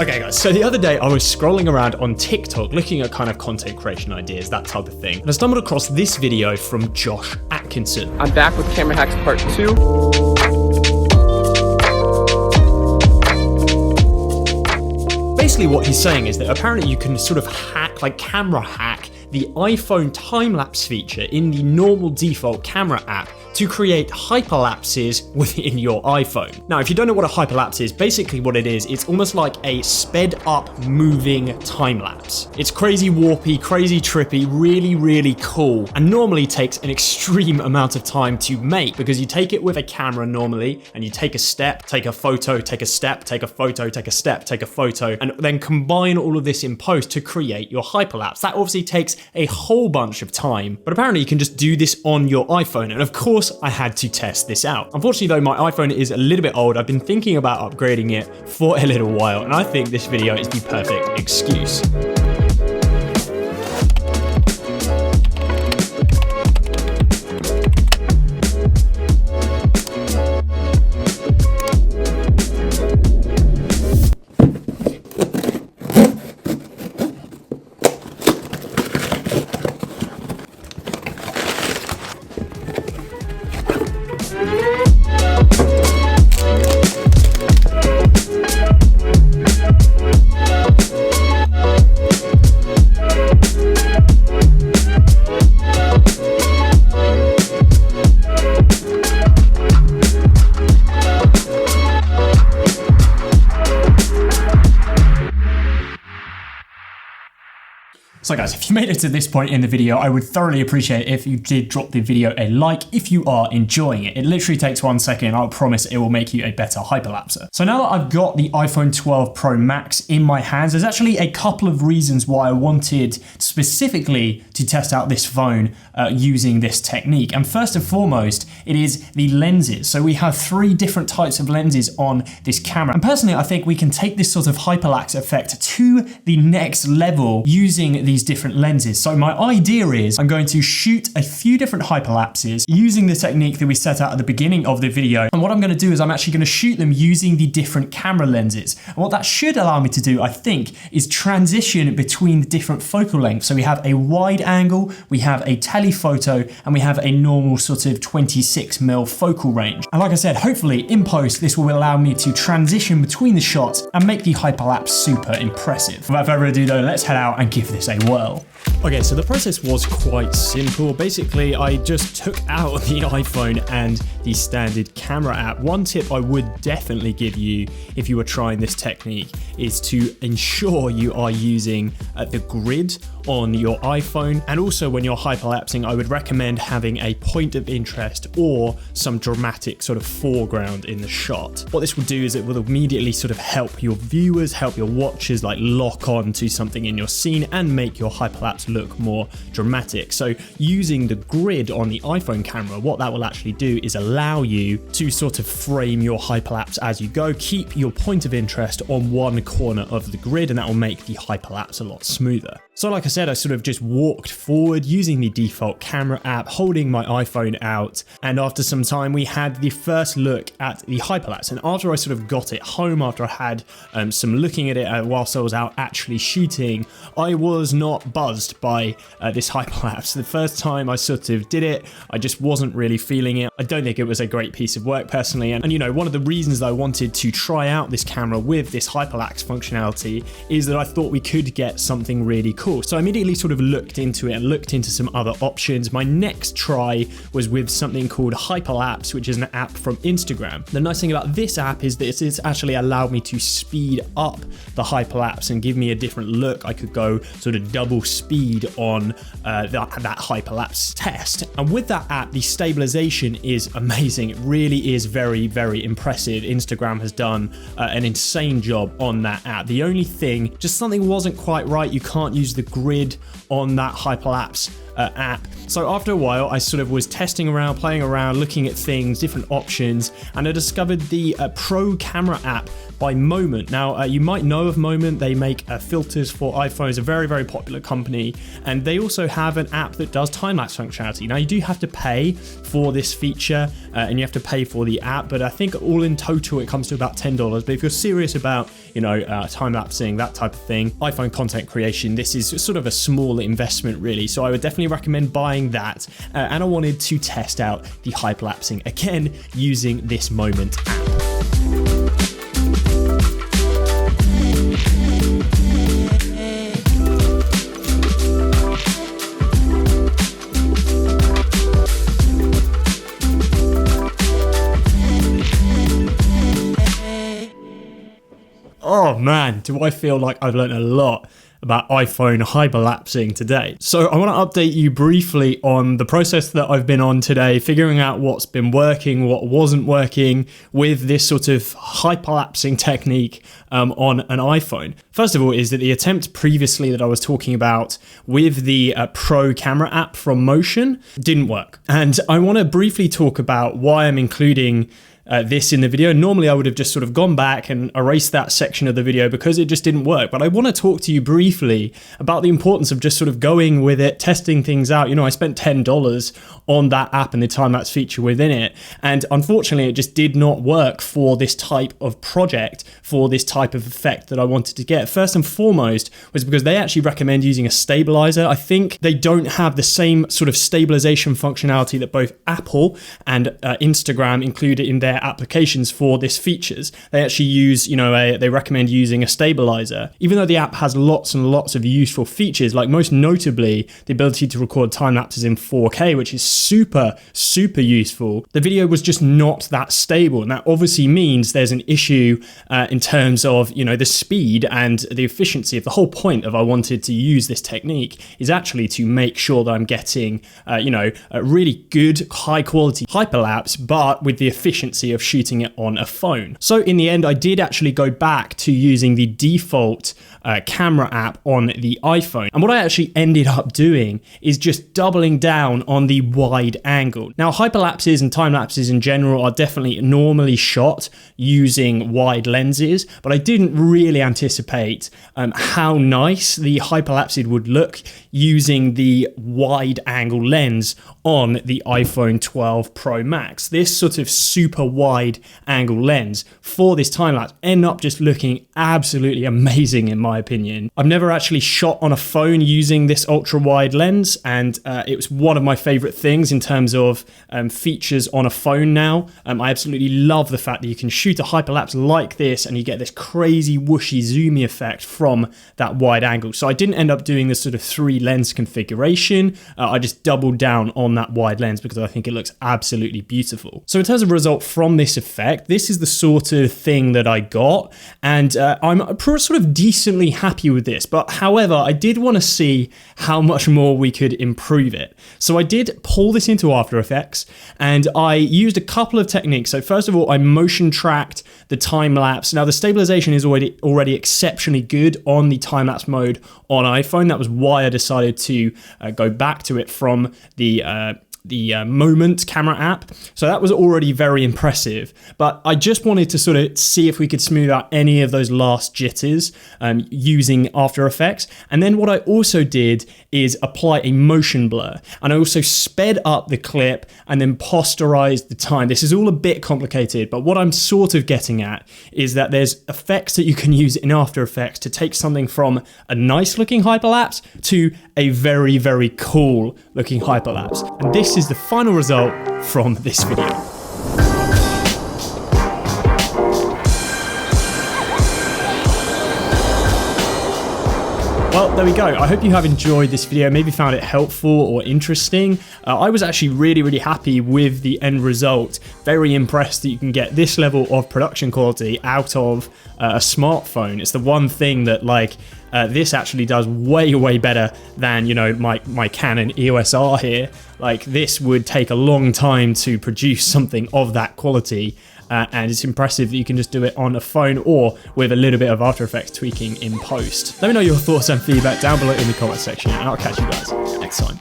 Okay guys, so the other day I was scrolling around on TikTok looking at kind of content creation ideas, that type of thing, and I stumbled across this video from Josh Atkinson. I'm back with Camera Hacks Part 2. Basically what he's saying is that apparently you can sort of hack, like camera hack, the iPhone time-lapse feature in the normal default camera app to create hyperlapses within your iPhone. Now, if you don't know what a hyperlapse is, basically what it is, it's almost like a sped up moving time lapse. It's crazy warpy, crazy trippy, really, really cool, and normally takes an extreme amount of time to make because you take it with a camera normally and you take a step, take a photo, take a step, take a photo, take a step, take a photo, and then combine all of this in post to create your hyperlapse. That obviously takes a whole bunch of time, but apparently you can just do this on your iPhone, and of course I had to test this out. Unfortunately though, my iPhone is a little bit old. I've been thinking about upgrading it for a little while, and I think this video is the perfect excuse. So guys, if you made it to this point in the video, I would thoroughly appreciate it if you did drop the video a like if you are enjoying it. It literally takes 1 second. I'll promise it will make you a better hyperlapser. So now that I've got the iPhone 12 Pro Max in my hands, there's actually a couple of reasons why I wanted specifically to test out this phone using this technique. And first and foremost, it is the lenses. So we have 3 different types of lenses on this camera. And personally, I think we can take this sort of hyperlapse effect to the next level using these different lenses. So my idea is I'm going to shoot a few different hyperlapses using the technique that we set out at the beginning of the video. And what I'm going to do is I'm actually going to shoot them using the different camera lenses. And what that should allow me to do, I think, is transition between the different focal lengths. So we have a wide angle, we have a telephoto, and we have a normal sort of 26mm focal range. And like I said, hopefully in post, this will allow me to transition between the shots and make the hyperlapse super impressive. Without further ado though, let's head out and give this a whirl. Okay, so the process was quite simple. Basically, I just took out the iPhone and the standard camera app. One tip I would definitely give you if you were trying this technique is to ensure you are using the grid on your iPhone. And also when you're hyperlapsing, I would recommend having a point of interest or some dramatic sort of foreground in the shot. What this will do is it will immediately sort of help your viewers, help your watchers like lock on to something in your scene and make your hyperlapse look more dramatic. So using the grid on the iPhone camera, what that will actually do is allow you to sort of frame your hyperlapse as you go, keep your point of interest on one corner of the grid, and that will make the hyperlapse a lot smoother. So like I said, I sort of just walked forward using the default camera app, holding my iPhone out, and after some time we had the first look at the hyperlapse. And after I sort of got it home, after I had some looking at it whilst I was out actually shooting, I was not buzzed by this hyperlapse. The first time I sort of did it, I just wasn't really feeling it. I don't think it was a great piece of work personally, and you know, one of the reasons that I wanted to try out this camera with this hyperlapse functionality is that I thought we could get something really cool. So I immediately sort of looked into it and looked into some other options. My next try was with something called Hyperlapse, which is an app from Instagram. The nice thing about this app is that it's actually allowed me to speed up the hyperlapse and give me a different look. I could go sort of double speed on that hyperlapse test. And with that app, the stabilization is amazing. It really is very, very impressive. Instagram has done an insane job on that app. The only thing, just something wasn't quite right. You can't use the grid on that hyperlapse app. So after a while, I sort of was testing around, playing around, looking at things, different options, and I discovered the Pro Camera app by Moment. Now, you might know of Moment. They make filters for iPhones, a very, very popular company, and they also have an app that does time-lapse functionality. Now, you do have to pay for this feature, and you have to pay for the app, but I think all in total, it comes to about $10. But if you're serious about, time-lapsing, that type of thing, iPhone content creation, this is sort of a small investment, really. So I would definitely recommend buying that, and I wanted to test out the hyperlapsing again using this Moment app. Oh man, do I feel like I've learned a lot about iPhone hyperlapsing today. So I want to update you briefly on the process that I've been on today, figuring out what's been working, what wasn't working with this sort of hyperlapsing technique on an iPhone. First of all is that the attempt previously that I was talking about with the Pro Camera app from Motion didn't work. And I want to briefly talk about why I'm including this in the video. Normally I would have just sort of gone back and erased that section of the video because it just didn't work. But I want to talk to you briefly about the importance of just sort of going with it, testing things out. I spent $10 on that app and the time-lapse feature within it. And unfortunately, it just did not work for this type of project, for this type of effect that I wanted to get. First and foremost was because they actually recommend using a stabilizer. I think they don't have the same sort of stabilization functionality that both Apple and Instagram include in their applications for this features. They actually use, they recommend using a stabilizer, even though the app has lots and lots of useful features, like most notably the ability to record time lapses in 4K, which is super, super useful. The video was just not that stable. And that obviously means there's an issue in terms of, the speed and the efficiency of the whole point of I wanted to use this technique is actually to make sure that I'm getting, a really good, high quality hyperlapse, but with the efficiency of shooting it on a phone. So in the end, I did actually go back to using the default camera app on the iPhone. And what I actually ended up doing is just doubling down on the wide angle. Now, hyperlapses and time lapses in general are definitely normally shot using wide lenses, but I didn't really anticipate how nice the hyperlapse would look using the wide angle lens on the iPhone 12 Pro Max. This sort of super wide angle lens for this time lapse ended up just looking absolutely amazing in my opinion. I've never actually shot on a phone using this ultra wide lens, and it was one of my favorite things in terms of features on a phone now. I absolutely love the fact that you can shoot a hyperlapse like this and you get this crazy whooshy zoomy effect from that wide angle. So I didn't end up doing this sort of 3 lens configuration. I just doubled down on that wide lens because I think it looks absolutely beautiful. So in terms of result from this effect, this is the sort of thing that I got, and I'm sort of decently happy with this. But however, I did want to see how much more we could improve it. So I did pull this into After Effects and I used a couple of techniques. So first of all, I motion tracked the time lapse. Now the stabilization is already exceptionally good on the time lapse mode on iPhone. That was why I decided to go back to it from the Moment camera app. So that was already very impressive, but I just wanted to sort of see if we could smooth out any of those last jitters using After Effects. And then what I also did is apply a motion blur, and I also sped up the clip and then posterized the time. This is all a bit complicated, but what I'm sort of getting at is that there's effects that you can use in After Effects to take something from a nice looking hyperlapse to a very, very cool looking hyperlapse. And this is the final result from this video. Well, there we go. I hope you have enjoyed this video, maybe found it helpful or interesting. I was actually really, really happy with the end result. Very impressed that you can get this level of production quality out of a smartphone. It's the one thing that this actually does way, way better than, my Canon EOS R here. This would take a long time to produce something of that quality. And it's impressive that you can just do it on a phone or with a little bit of After Effects tweaking in post. Let me know your thoughts and feedback down below in the comment section, and I'll catch you guys next time.